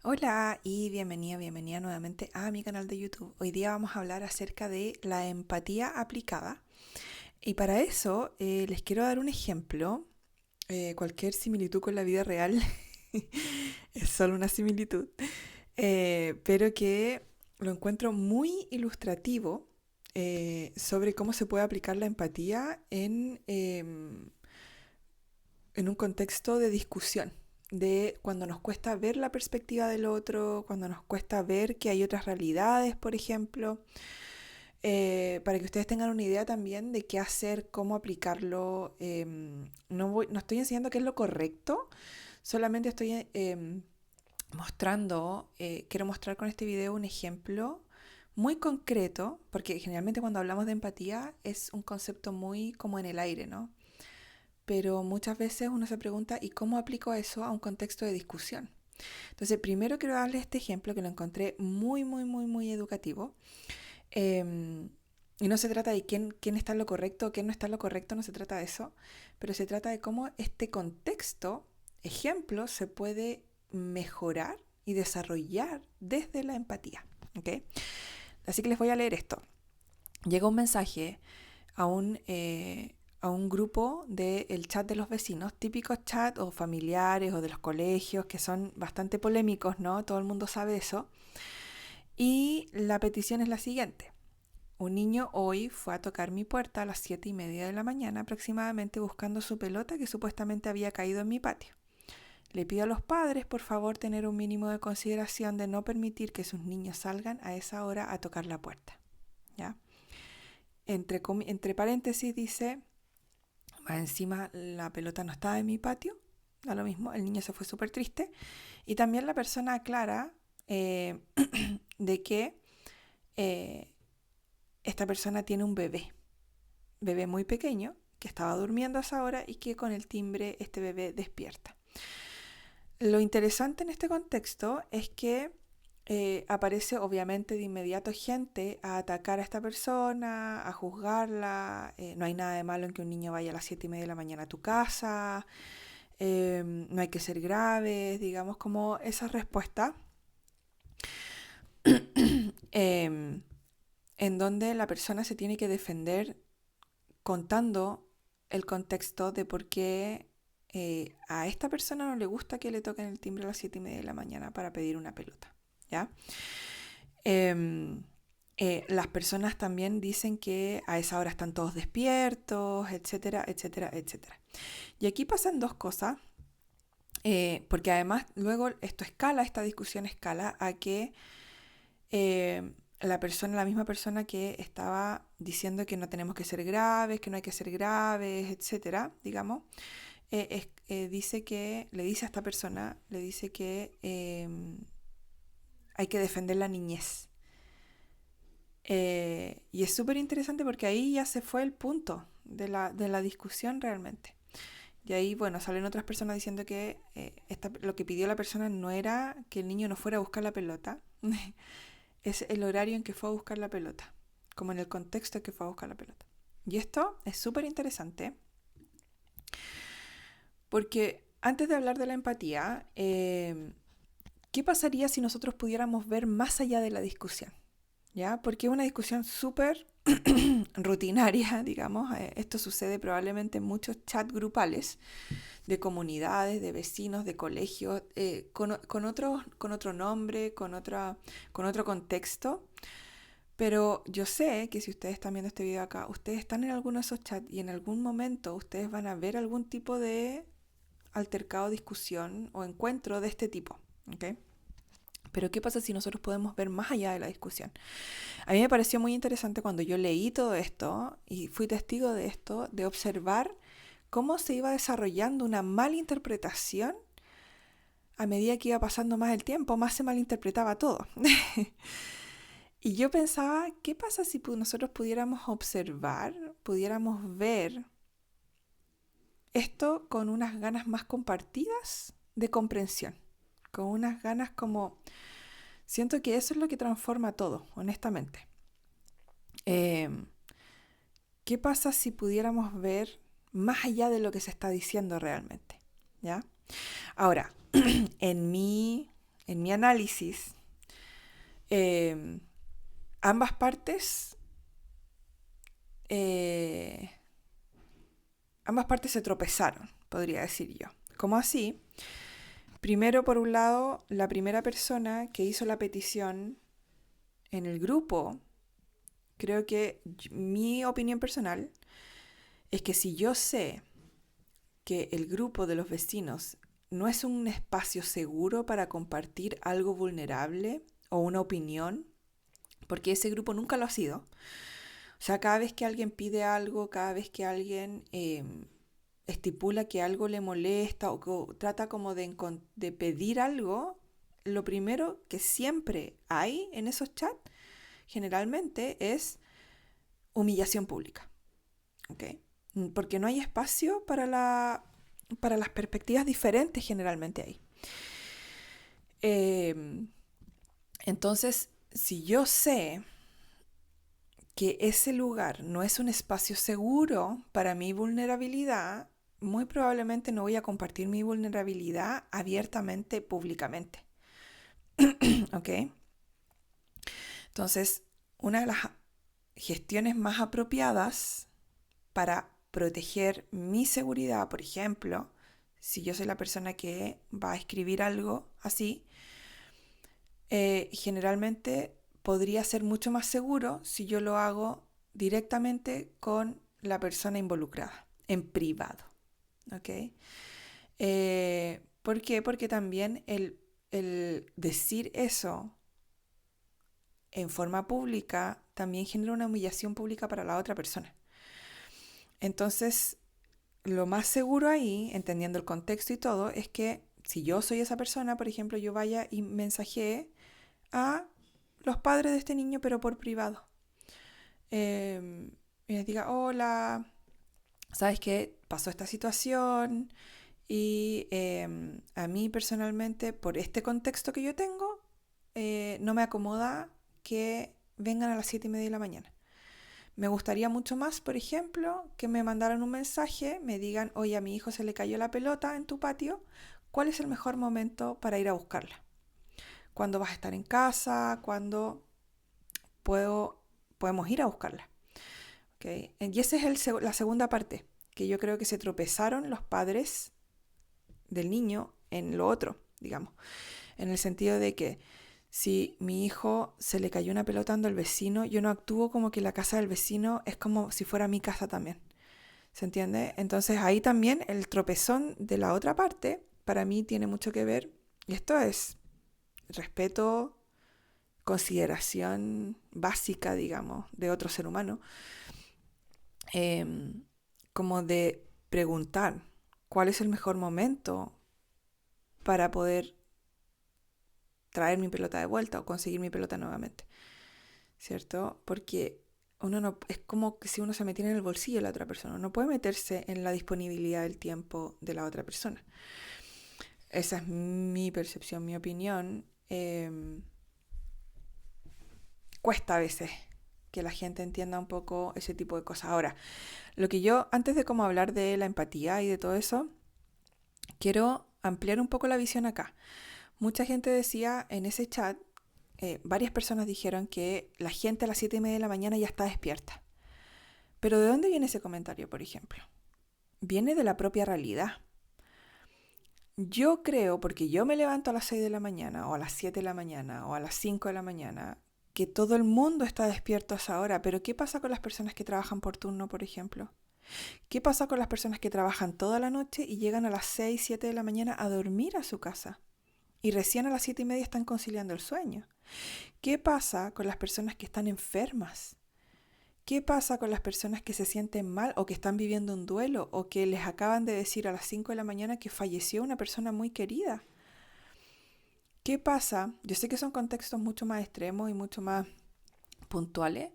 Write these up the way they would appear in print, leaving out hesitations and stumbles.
Hola y bienvenida nuevamente a mi canal de YouTube. Hoy día vamos a hablar acerca de la empatía aplicada y para eso les quiero dar un ejemplo. Cualquier similitud con la vida real es solo una similitud, pero que lo encuentro muy ilustrativo sobre cómo se puede aplicar la empatía en un contexto de discusión, de cuando nos cuesta ver la perspectiva del otro, cuando nos cuesta ver que hay otras realidades, por ejemplo, para que ustedes tengan una idea también de qué hacer, cómo aplicarlo. No estoy enseñando qué es lo correcto, solamente estoy quiero mostrar con este video un ejemplo muy concreto, porque generalmente cuando hablamos de empatía es un concepto muy como en el aire, ¿no? Pero muchas veces uno se pregunta, ¿y cómo aplico eso a un contexto de discusión? Entonces, primero quiero darles este ejemplo que lo encontré muy educativo. Eh, y no se trata de quién está en lo correcto o quién no está en lo correcto, no se trata de eso, pero se trata de cómo este contexto, ejemplo, se puede mejorar y desarrollar desde la empatía. ¿Ok? Así que les voy a leer esto. Llega un mensaje a a un grupo del chat de los vecinos, típicos chat o familiares o de los colegios que son bastante polémicos, ¿no? Todo el mundo sabe eso. Y la petición es la siguiente. Un niño hoy fue a tocar mi puerta a las 7:30 de la mañana aproximadamente buscando su pelota que supuestamente había caído en mi patio. Le pido a los padres, por favor, tener un mínimo de consideración de no permitir que sus niños salgan a esa hora a tocar la puerta. ¿Ya? Entre paréntesis dice, más encima la pelota no estaba en mi patio, da lo mismo, el niño se fue súper triste. Y también la persona aclara eh, de que eh, esta persona tiene un bebé muy pequeño, que estaba durmiendo a esa hora y que con el timbre este bebé despierta. Lo interesante en este contexto es que aparece obviamente de inmediato gente a atacar a esta persona, a juzgarla. No hay nada de malo en que un niño vaya a las 7:30 de la mañana a tu casa. No hay que ser graves, digamos, como esa respuesta eh, en donde la persona se tiene que defender contando el contexto de por qué a esta persona no le gusta que le toquen el timbre a las 7:30 de la mañana para pedir una pelota. ¿Ya? Em, las personas también dicen que a esa hora están todos despiertos, etcétera, etcétera, etcétera. Y aquí pasan dos cosas, porque además luego esta discusión escala a que la misma persona que estaba diciendo que no tenemos que ser graves, que no hay que ser graves, etcétera, digamos, le dice a esta persona, le dice que hay que defender la niñez. Y es súper interesante porque ahí ya se fue el punto de de la discusión realmente. Y ahí, bueno, salen otras personas diciendo que lo que pidió la persona no era que el niño no fuera a buscar la pelota, es el horario en que fue a buscar la pelota, como en el contexto en que fue a buscar la pelota. Y esto es súper interesante porque antes de hablar de la empatía, ¿qué pasaría si nosotros pudiéramos ver más allá de la discusión? ¿Ya? Porque es una discusión súper rutinaria, digamos. Esto sucede probablemente en muchos chats grupales de comunidades, de vecinos, de colegios, con otro nombre, con otro contexto. Pero yo sé que si ustedes están viendo este video acá, ustedes están en alguno de esos chats y en algún momento ustedes van a ver algún tipo de altercado, discusión o encuentro de este tipo. ¿Ok? Pero ¿qué pasa si nosotros podemos ver más allá de la discusión? A mí me pareció muy interesante cuando yo leí todo esto y fui testigo de esto, de observar cómo se iba desarrollando una malinterpretación a medida que iba pasando más el tiempo, más se malinterpretaba todo. Y yo pensaba, ¿qué pasa si nosotros pudiéramos observar, pudiéramos ver esto con unas ganas más compartidas de comprensión? Con unas ganas como... Siento que eso es lo que transforma todo, honestamente. Eh, ¿Qué pasa si pudiéramos ver más allá de lo que se está diciendo realmente? ¿Ya? Ahora, en mi en mi análisis, eh, ambas partes, eh, ambas partes se tropezaron, podría decir yo. ¿Cómo así? Primero, por un lado, la primera persona que hizo la petición en el grupo, creo que mi opinión personal es que si yo sé que el grupo de los vecinos no es un espacio seguro para compartir algo vulnerable o una opinión, porque ese grupo nunca lo ha sido. O sea, cada vez que alguien pide algo, cada vez que alguien estipula que algo le molesta o trata como de pedir algo, lo primero que siempre hay en esos chats generalmente es humillación pública. ¿Okay? Porque no hay espacio para las perspectivas diferentes generalmente ahí. Entonces, si yo sé que ese lugar no es un espacio seguro para mi vulnerabilidad, muy probablemente no voy a compartir mi vulnerabilidad abiertamente, públicamente. ¿Ok? Entonces, una de las gestiones más apropiadas para proteger mi seguridad, por ejemplo, si yo soy la persona que va a escribir algo así, generalmente podría ser mucho más seguro si yo lo hago directamente con la persona involucrada, en privado. ¿Ok? ¿Por qué? Porque también el decir eso en forma pública también genera una humillación pública para la otra persona. Entonces, lo más seguro ahí, entendiendo el contexto y todo, es que si yo soy esa persona, por ejemplo, yo vaya y mensajee a los padres de este niño, pero por privado. Y les diga, hola, ¿sabes qué? Pasó esta situación y a mí personalmente, por este contexto que yo tengo, no me acomoda que vengan a las 7:30 de la mañana. Me gustaría mucho más, por ejemplo, que me mandaran un mensaje, me digan, oye, a mi hijo se le cayó la pelota en tu patio, ¿cuál es el mejor momento para ir a buscarla? ¿Cuándo vas a estar en casa? ¿Cuándo podemos ir a buscarla? ¿Okay? Y esa es la segunda parte, que yo creo que se tropezaron los padres del niño en lo otro, digamos, en el sentido de que si mi hijo se le cayó una pelota al vecino, yo no actúo como que la casa del vecino es como si fuera mi casa también. ¿Se entiende? Entonces ahí también el tropezón de la otra parte para mí tiene mucho que ver, y esto es respeto, consideración básica, digamos, de otro ser humano, como de preguntar cuál es el mejor momento para poder traer mi pelota de vuelta o conseguir mi pelota nuevamente, ¿cierto? Porque uno no, es como que si uno se metiera en el bolsillo de la otra persona, no puede meterse en la disponibilidad del tiempo de la otra persona. Esa es mi percepción, mi opinión. Cuesta a veces que la gente entienda un poco ese tipo de cosas. Ahora, lo que yo, antes de como hablar de la empatía y de todo eso, quiero ampliar un poco la visión acá. Mucha gente decía en ese chat, varias personas dijeron que la gente a las 7:30 de la mañana ya está despierta. Pero ¿de dónde viene ese comentario, por ejemplo? Viene de la propia realidad. Yo creo, porque yo me levanto a las 6 de la mañana, o a las 7 de la mañana, o a las 5 de la mañana, que todo el mundo está despierto a esa hora. Pero ¿qué pasa con las personas que trabajan por turno, por ejemplo? ¿Qué pasa con las personas que trabajan toda la noche y llegan a las 6, 7 de la mañana a dormir a su casa? Y recién a las 7:30 están conciliando el sueño. ¿Qué pasa con las personas que están enfermas? ¿Qué pasa con las personas que se sienten mal o que están viviendo un duelo o que les acaban de decir a las 5 de la mañana que falleció una persona muy querida? ¿Qué pasa? Yo sé que son contextos mucho más extremos y mucho más puntuales.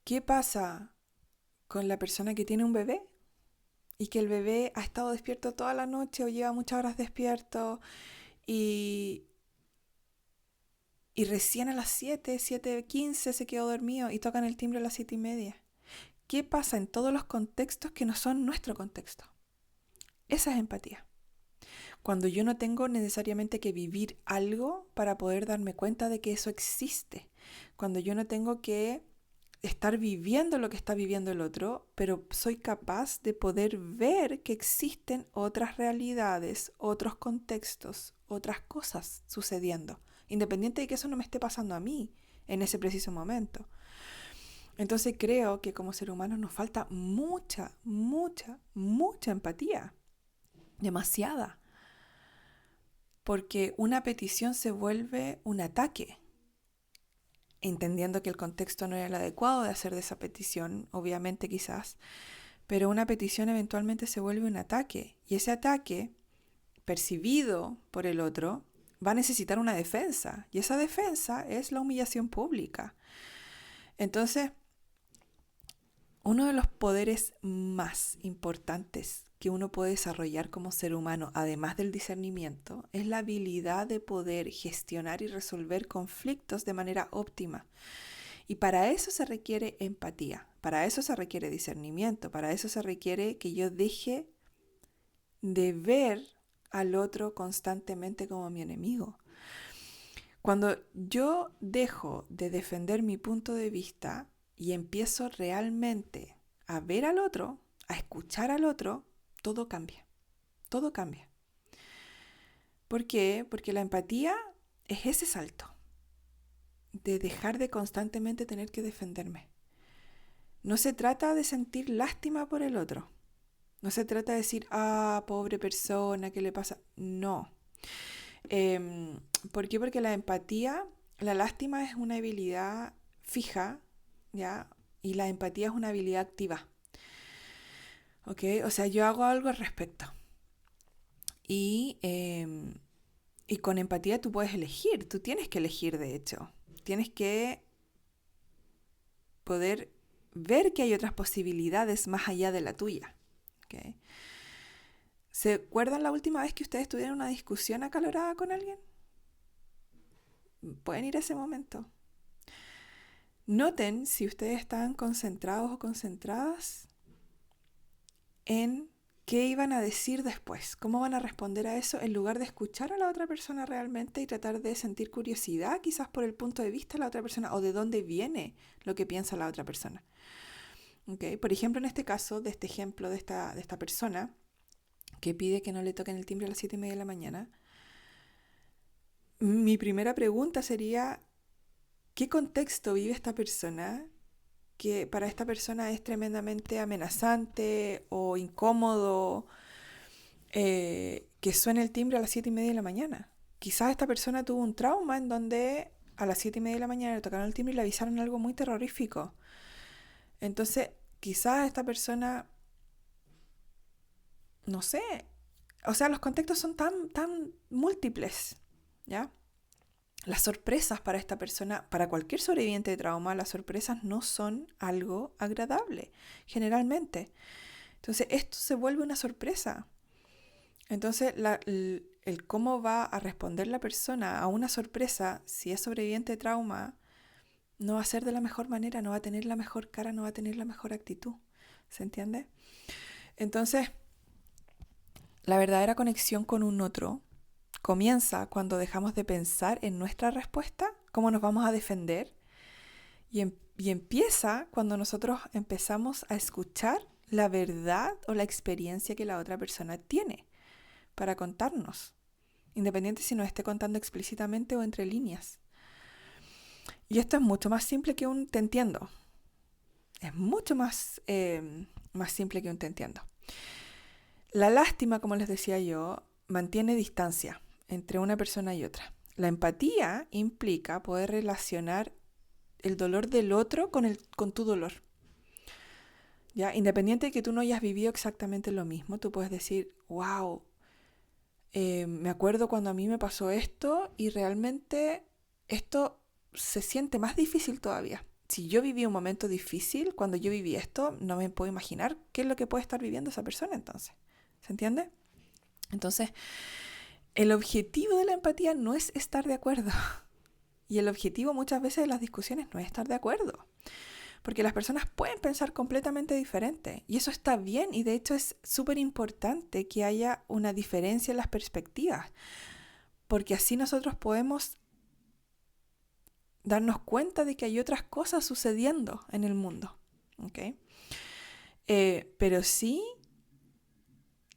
¿Qué pasa con la persona que tiene un bebé y que el bebé ha estado despierto toda la noche o lleva muchas horas despierto y, y recién a las 7, 7:15 se quedó dormido y tocan el timbre a las 7:30? ¿Qué pasa en todos los contextos que no son nuestro contexto? Esa es empatía. Cuando yo no tengo necesariamente que vivir algo para poder darme cuenta de que eso existe. Cuando yo no tengo que estar viviendo lo que está viviendo el otro, pero soy capaz de poder ver que existen otras realidades, otros contextos, otras cosas sucediendo, independiente de que eso no me esté pasando a mí en ese preciso momento. Entonces creo que como ser humano nos falta mucha, mucha, mucha empatía, demasiada, porque una petición se vuelve un ataque, entendiendo que el contexto no era el adecuado de hacer de esa petición, obviamente quizás, pero una petición eventualmente se vuelve un ataque, y ese ataque, percibido por el otro, va a necesitar una defensa, y esa defensa es la humillación pública. Entonces, uno de los poderes más importantes que uno puede desarrollar como ser humano, además del discernimiento, es la habilidad de poder gestionar y resolver conflictos de manera óptima. Y para eso se requiere empatía, para eso se requiere discernimiento, para eso se requiere que yo deje de ver al otro constantemente como mi enemigo. Cuando yo dejo de defender mi punto de vista y empiezo realmente a ver al otro, a escuchar al otro, todo cambia, todo cambia. ¿Por qué? Porque la empatía es ese salto de dejar de constantemente tener que defenderme. No se trata de sentir lástima por el otro. No se trata de decir, pobre persona, ¿qué le pasa? No. ¿Por qué? Porque la empatía, la lástima es una habilidad fija, ¿ya? Y la empatía es una habilidad activa. ¿Ok? O sea, yo hago algo al respecto. Y con empatía tú puedes elegir, tú tienes que elegir de hecho. Tienes que poder ver que hay otras posibilidades más allá de la tuya. ¿Ok? ¿Se acuerdan la última vez que ustedes tuvieron una discusión acalorada con alguien? Pueden ir a ese momento. Noten si ustedes están concentrados o concentradas en qué iban a decir después, cómo van a responder a eso, en lugar de escuchar a la otra persona realmente y tratar de sentir curiosidad quizás por el punto de vista de la otra persona o de dónde viene lo que piensa la otra persona. ¿Okay? Por ejemplo, en este caso, de este ejemplo de esta persona que pide que no le toquen el timbre a las 7:30 de la mañana, mi primera pregunta sería, ¿qué contexto vive esta persona que para esta persona es tremendamente amenazante o incómodo que suene el timbre a las 7:30 de la mañana? Quizás esta persona tuvo un trauma en donde a las 7:30 de la mañana le tocaron el timbre y le avisaron algo muy terrorífico. Entonces, quizás esta persona, no sé, o sea, los contextos son tan múltiples, ¿ya? Las sorpresas para esta persona, para cualquier sobreviviente de trauma, las sorpresas no son algo agradable, generalmente. Entonces, esto se vuelve una sorpresa. Entonces, el cómo va a responder la persona a una sorpresa, si es sobreviviente de trauma, no va a ser de la mejor manera, no va a tener la mejor cara, no va a tener la mejor actitud. ¿Se entiende? Entonces, la verdadera conexión con un otro comienza cuando dejamos de pensar en nuestra respuesta, cómo nos vamos a defender, y empieza cuando nosotros empezamos a escuchar la verdad o la experiencia que la otra persona tiene para contarnos, independiente si nos esté contando explícitamente o entre líneas. Y esto es mucho más simple que un te entiendo. Es mucho más simple que un te entiendo. La lástima, como les decía yo, mantiene distancia entre una persona y otra. La empatía implica poder relacionar el dolor del otro con tu dolor. ¿Ya? Independiente de que tú no hayas vivido exactamente lo mismo, tú puedes decir, wow, me acuerdo cuando a mí me pasó esto y realmente esto se siente más difícil todavía. Si yo viví un momento difícil, cuando yo viví esto, no me puedo imaginar qué es lo que puede estar viviendo esa persona entonces. ¿Se entiende? Entonces, el objetivo de la empatía no es estar de acuerdo. Y el objetivo muchas veces de las discusiones no es estar de acuerdo. porque las personas pueden pensar completamente diferente y eso está bien y de hecho es súper importante que haya una diferencia en las perspectivas, porque así nosotros podemos darnos cuenta de que hay otras cosas sucediendo en el mundo, ¿ok? Pero sí,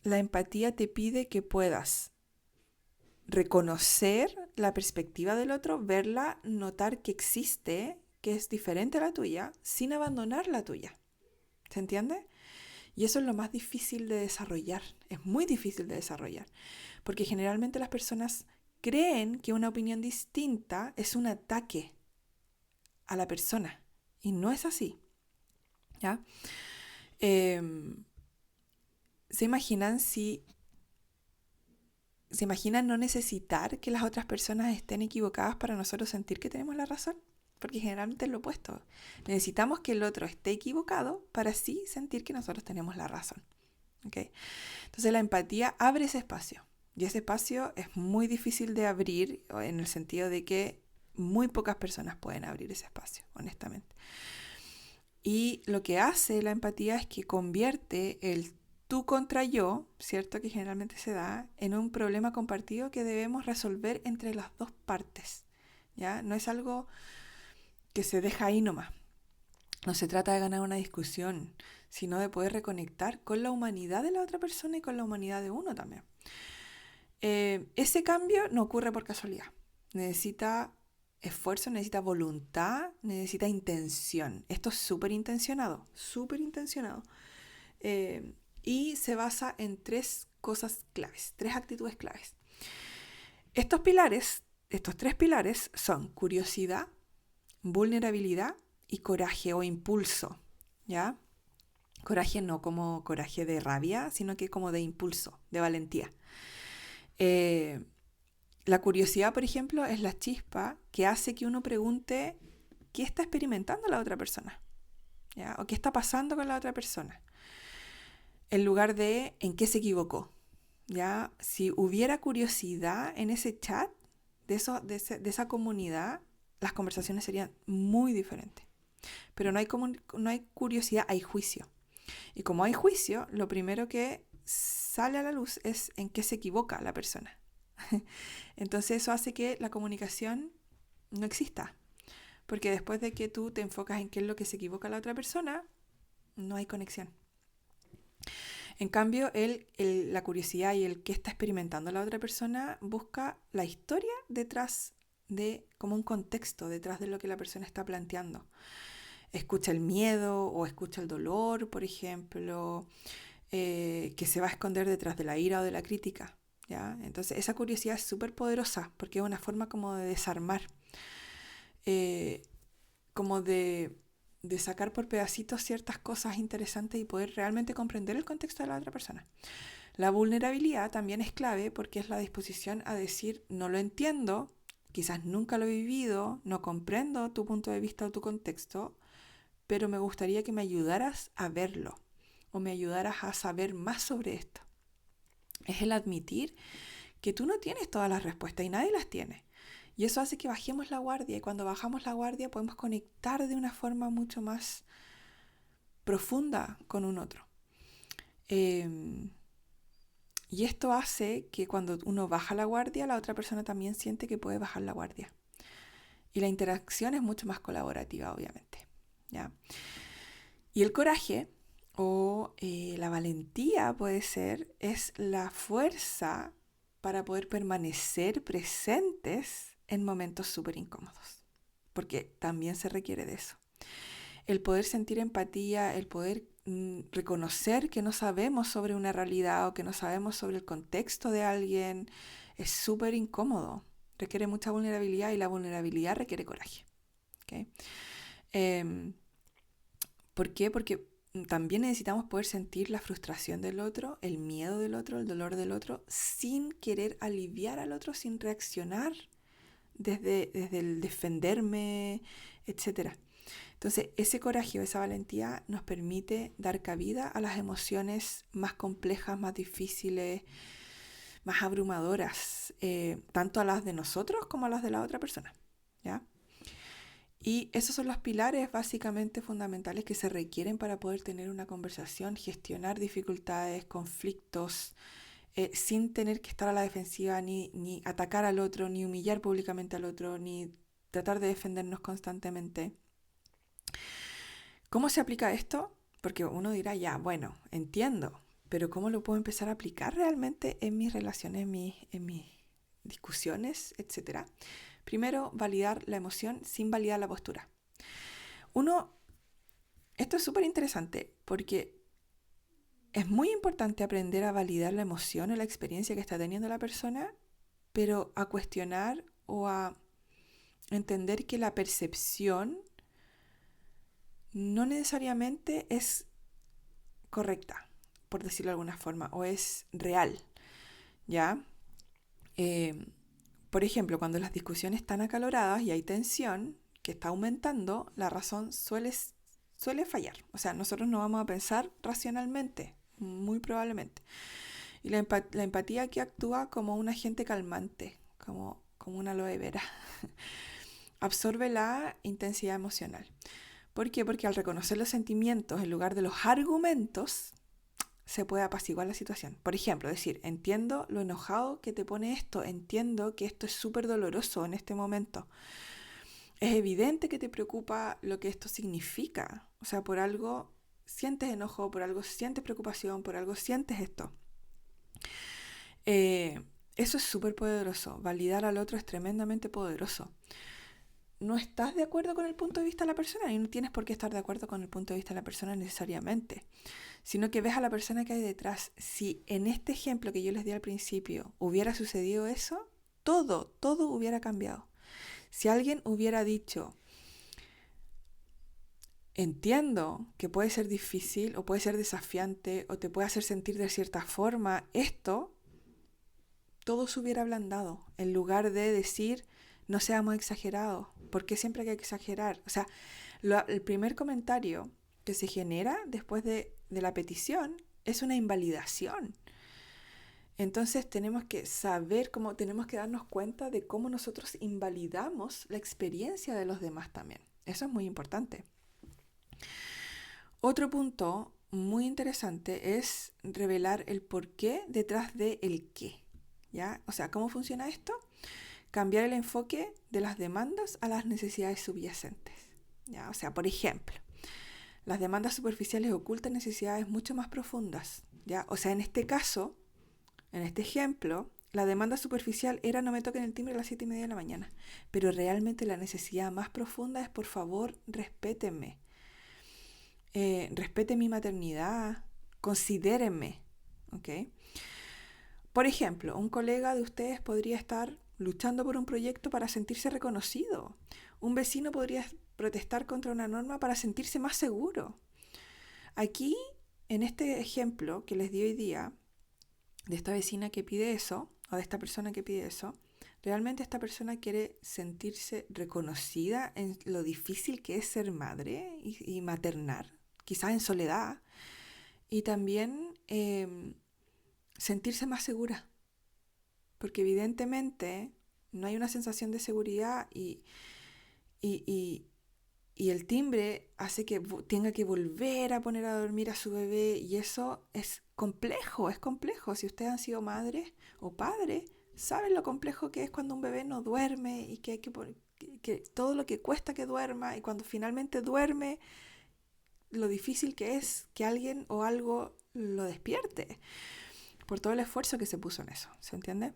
la empatía te pide que puedas reconocer la perspectiva del otro, verla, notar que existe, que es diferente a la tuya, sin abandonar la tuya. ¿Se entiende? Y eso es lo más difícil de desarrollar, es muy difícil de desarrollar, porque generalmente las personas creen que una opinión distinta es un ataque a la persona, y no es así, ¿ya? ¿Se imaginan se imaginan no necesitar que las otras personas estén equivocadas para nosotros sentir que tenemos la razón? Porque generalmente es lo opuesto. Necesitamos que el otro esté equivocado para así sentir que nosotros tenemos la razón. ¿Okay? Entonces la empatía abre ese espacio. Y ese espacio es muy difícil de abrir en el sentido de que muy pocas personas pueden abrir ese espacio, honestamente. Y lo que hace la empatía es que convierte el tú contra yo, ¿cierto? Que generalmente se da en un problema compartido que debemos resolver entre las dos partes, ¿ya? No es algo que se deja ahí nomás. No se trata de ganar una discusión, sino de poder reconectar con la humanidad de la otra persona y con la humanidad de uno también. Ese cambio no ocurre por casualidad. Necesita esfuerzo, necesita voluntad, necesita intención. Esto es súper intencionado, súper intencionado. Y se basa en tres cosas claves, tres actitudes claves. Estos tres pilares son curiosidad, vulnerabilidad y coraje o impulso, ¿ya? Coraje no como coraje de rabia, sino que como de impulso, de valentía. La curiosidad, por ejemplo, es la chispa que hace que uno pregunte qué está experimentando la otra persona, ¿ya? O qué está pasando con la otra persona, en lugar de en qué se equivocó, ¿ya? Si hubiera curiosidad en ese chat, de esa comunidad, las conversaciones serían muy diferentes. Pero no hay curiosidad, hay juicio. Y como hay juicio, lo primero que sale a la luz es en qué se equivoca la persona. Entonces eso hace que la comunicación no exista. Porque después de que tú te enfocas en qué es lo que se equivoca la otra persona, no hay conexión. En cambio, la curiosidad y el qué está experimentando la otra persona busca la historia detrás de, como un contexto detrás de lo que la persona está planteando. Escucha el miedo o escucha el dolor, por ejemplo, que se va a esconder detrás de la ira o de la crítica, ¿ya? Entonces esa curiosidad es súper poderosa porque es una forma como de desarmar, como de sacar por pedacitos ciertas cosas interesantes y poder realmente comprender el contexto de la otra persona. La vulnerabilidad también es clave porque es la disposición a decir no lo entiendo, quizás nunca lo he vivido, no comprendo tu punto de vista o tu contexto, pero me gustaría que me ayudaras a verlo o me ayudaras a saber más sobre esto. Es el admitir que tú no tienes todas las respuestas y nadie las tiene. Y eso hace que bajemos la guardia y cuando bajamos la guardia podemos conectar de una forma mucho más profunda con un otro. Y esto hace que cuando uno baja la guardia, la otra persona también siente que puede bajar la guardia. Y la interacción es mucho más colaborativa, obviamente, ¿ya? Y el coraje o la valentía puede ser, es la fuerza para poder permanecer presentes en momentos súper incómodos, porque también se requiere de eso. El poder sentir empatía, el poder reconocer que no sabemos sobre una realidad o que no sabemos sobre el contexto de alguien, es súper incómodo, requiere mucha vulnerabilidad y la vulnerabilidad requiere coraje. ¿Okay? ¿Por qué? Porque también necesitamos poder sentir la frustración del otro, el miedo del otro, el dolor del otro, sin querer aliviar al otro, sin reaccionar desde el defenderme, etc. Entonces, ese coraje o esa valentía nos permite dar cabida a las emociones más complejas, más difíciles, más abrumadoras, tanto a las de nosotros como a las de la otra persona, ¿ya? Y esos son los pilares básicamente fundamentales que se requieren para poder tener una conversación, gestionar dificultades, conflictos, sin tener que estar a la defensiva, ni atacar al otro, ni humillar públicamente al otro, ni tratar de defendernos constantemente. ¿Cómo se aplica esto? Porque uno dirá, ya, bueno, entiendo, pero ¿cómo lo puedo empezar a aplicar realmente en mis relaciones, en mis discusiones, etcétera? Primero, validar la emoción sin validar la postura. Esto es súper interesante porque es muy importante aprender a validar la emoción o la experiencia que está teniendo la persona, pero a cuestionar o a entender que la percepción no necesariamente es correcta, por decirlo de alguna forma, o es real, ¿ya? Eh, por ejemplo, cuando las discusiones están acaloradas y hay tensión que está aumentando, la razón suele fallar. O sea, nosotros no vamos a pensar racionalmente, muy probablemente. Y la empatía aquí actúa como un agente calmante, como una aloe vera. Absorbe la intensidad emocional. ¿Por qué? Porque al reconocer los sentimientos en lugar de los argumentos, se puede apaciguar la situación. Por ejemplo, decir, entiendo lo enojado que te pone esto, entiendo que esto es súper doloroso en este momento. Es evidente que te preocupa lo que esto significa. O sea, por algo sientes enojo, por algo sientes preocupación, por algo sientes esto. Eso es súper poderoso. Validar al otro es tremendamente poderoso. No estás de acuerdo con el punto de vista de la persona y no tienes por qué estar de acuerdo con el punto de vista de la persona necesariamente, sino que ves a la persona que hay detrás. Si en este ejemplo que yo les di al principio hubiera sucedido eso, todo hubiera cambiado. Si alguien hubiera dicho, entiendo que puede ser difícil o puede ser desafiante o te puede hacer sentir de cierta forma, todo se hubiera ablandado en lugar de decir, no seamos exagerados. ¿Por qué siempre hay que exagerar? O sea, el primer comentario que se genera después de la petición es una invalidación. Entonces tenemos que saber tenemos que darnos cuenta de cómo nosotros invalidamos la experiencia de los demás también. Eso es muy importante. Otro punto muy interesante es revelar el porqué detrás de el qué. ¿Ya? O sea, ¿cómo funciona esto? Cambiar el enfoque de las demandas a las necesidades subyacentes. ¿Ya? O sea, por ejemplo, las demandas superficiales ocultan necesidades mucho más profundas. ¿Ya? O sea, en este caso, en este ejemplo, la demanda superficial era no me toquen el timbre a las 7:30 de la mañana. Pero realmente la necesidad más profunda es por favor, respétenme. Respeten mi maternidad. Considérenme. ¿Ok? Por ejemplo, un colega de ustedes podría estar luchando por un proyecto para sentirse reconocido. Un vecino podría protestar contra una norma para sentirse más seguro. Aquí, en este ejemplo que les di hoy día, de esta vecina que pide eso, o de esta persona que pide eso, realmente esta persona quiere sentirse reconocida en lo difícil que es ser madre y maternar, quizás en soledad, y también sentirse más segura, porque evidentemente no hay una sensación de seguridad y, y el timbre hace que tenga que volver a poner a dormir a su bebé y eso es complejo, es complejo. Si ustedes han sido madres o padres, saben lo complejo que es cuando un bebé no duerme y que hay que todo lo que cuesta que duerma y cuando finalmente duerme, lo difícil que es que alguien o algo lo despierte por todo el esfuerzo que se puso en eso, ¿se entiende?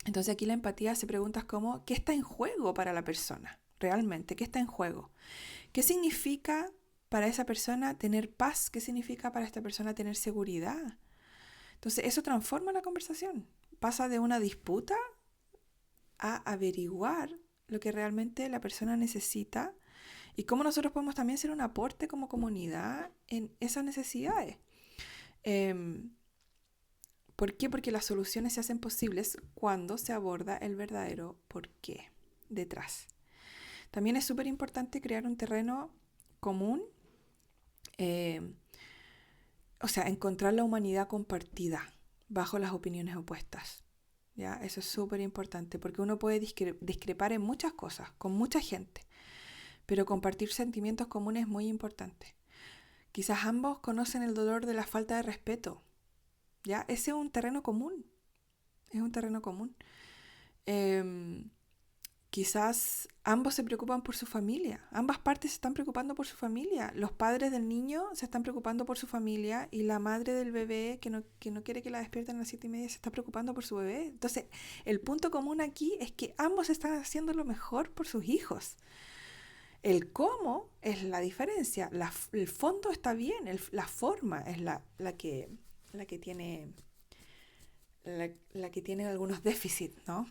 Entonces aquí la empatía se pregunta como, ¿qué está en juego para la persona? Realmente, ¿qué está en juego? ¿Qué significa para esa persona tener paz? ¿Qué significa para esta persona tener seguridad? Entonces eso transforma la conversación. Pasa de una disputa a averiguar lo que realmente la persona necesita y cómo nosotros podemos también ser un aporte como comunidad en esas necesidades. ¿Por qué? Porque las soluciones se hacen posibles cuando se aborda el verdadero por qué detrás. También es súper importante crear un terreno común, eh, o sea, encontrar la humanidad compartida bajo las opiniones opuestas. ¿Ya? Eso es súper importante porque uno puede discrepar en muchas cosas, con mucha gente, pero compartir sentimientos comunes es muy importante. Quizás ambos conocen el dolor de la falta de respeto, ¿ya? Ese es un terreno común, es un terreno común. Quizás ambos se preocupan por su familia, ambas partes se están preocupando por su familia. Los padres del niño se están preocupando por su familia y la madre del bebé que no quiere que la despierten a las 7:30 se está preocupando por su bebé. Entonces, el punto común aquí es que ambos están haciendo lo mejor por sus hijos. El cómo es la diferencia. El fondo está bien, la forma es la que tiene la que tiene algunos déficits, ¿no?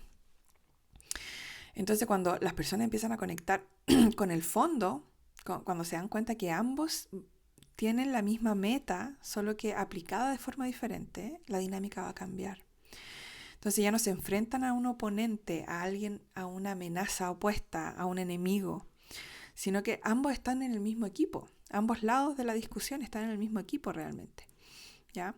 Entonces, cuando las personas empiezan a conectar con el fondo, cuando se dan cuenta que ambos tienen la misma meta, solo que aplicada de forma diferente, la dinámica va a cambiar. Entonces ya no se enfrentan a un oponente, a alguien, a una amenaza opuesta, a un enemigo, sino que ambos están en el mismo equipo. Ambos lados de la discusión están en el mismo equipo realmente, ¿ya?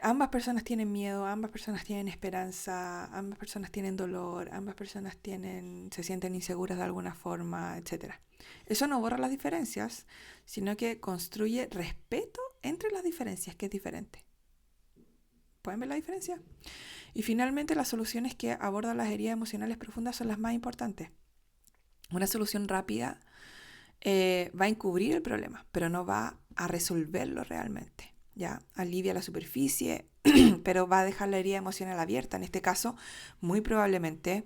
Ambas personas tienen miedo, ambas personas tienen esperanza, ambas personas tienen dolor, ambas personas se sienten inseguras de alguna forma, etc. Eso no borra las diferencias, sino que construye respeto entre las diferencias, que es diferente. ¿Pueden ver la diferencia? Y finalmente, las soluciones que abordan las heridas emocionales profundas son las más importantes. Una solución rápida va a encubrir el problema, pero no va a resolverlo realmente. Ya alivia la superficie, pero va a dejar la herida emocional abierta. En este caso, muy probablemente,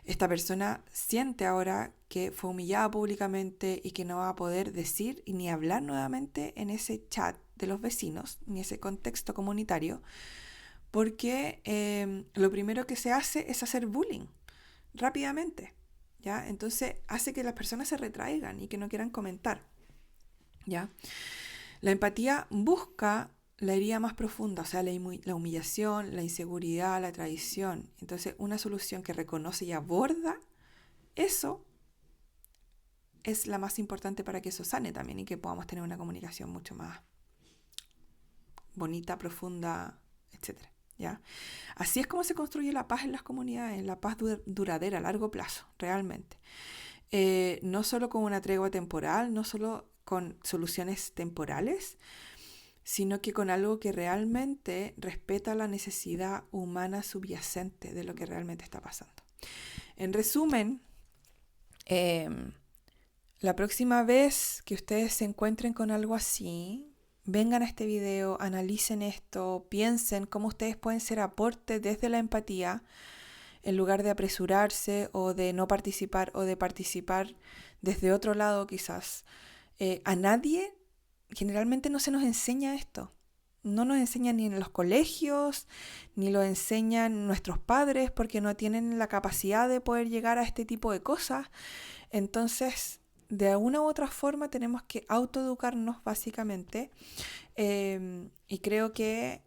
esta persona siente ahora que fue humillada públicamente y que no va a poder decir ni hablar nuevamente en ese chat de los vecinos, ni ese contexto comunitario, porque lo primero que se hace es hacer bullying rápidamente, ¿ya? Entonces hace que las personas se retraigan y que no quieran comentar, ¿ya? La empatía busca la herida más profunda, o sea, la humillación, la inseguridad, la traición. Entonces, una solución que reconoce y aborda eso es la más importante para que eso sane también y que podamos tener una comunicación mucho más bonita, profunda, etcétera, ¿ya? Así es como se construye la paz en las comunidades, la paz duradera, a largo plazo, realmente. No solo con una tregua temporal, no solo con soluciones temporales, sino que con algo que realmente respeta la necesidad humana subyacente de lo que realmente está pasando. En resumen, la próxima vez que ustedes se encuentren con algo así, vengan a este video, analicen esto, piensen cómo ustedes pueden ser aporte desde la empatía, en lugar de apresurarse o de no participar o de participar desde otro lado quizás. A nadie generalmente no se nos enseña esto. No nos enseñan ni en los colegios, ni lo enseñan nuestros padres porque no tienen la capacidad de poder llegar a este tipo de cosas. Entonces, de alguna u otra forma tenemos que autoeducarnos básicamente. Y creo que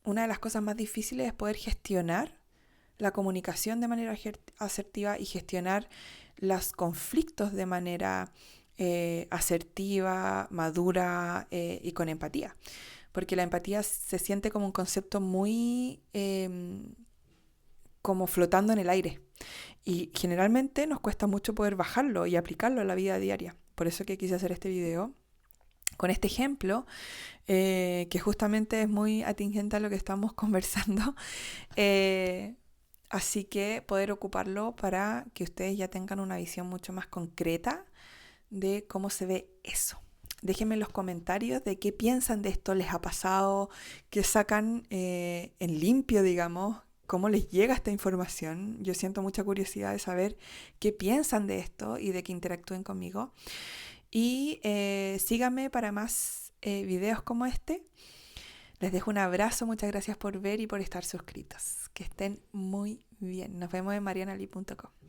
una de las cosas más difíciles es poder gestionar la comunicación de manera asertiva y gestionar los conflictos de manera asertiva, madura y con empatía. Porque la empatía se siente como un concepto muy como flotando en el aire. Y generalmente nos cuesta mucho poder bajarlo y aplicarlo a la vida diaria. Por eso que quise hacer este video con este ejemplo, que justamente es muy atingente a lo que estamos conversando. Así que poder ocuparlo para que ustedes ya tengan una visión mucho más concreta de cómo se ve eso. Déjenme en los comentarios de qué piensan de esto, les ha pasado, qué sacan en limpio, digamos, cómo les llega esta información. Yo siento mucha curiosidad de saber qué piensan de esto y de que interactúen conmigo. Y síganme para más videos como este. Les dejo un abrazo, muchas gracias por ver y por estar suscritos. Que estén muy bien. Nos vemos en marianali.com.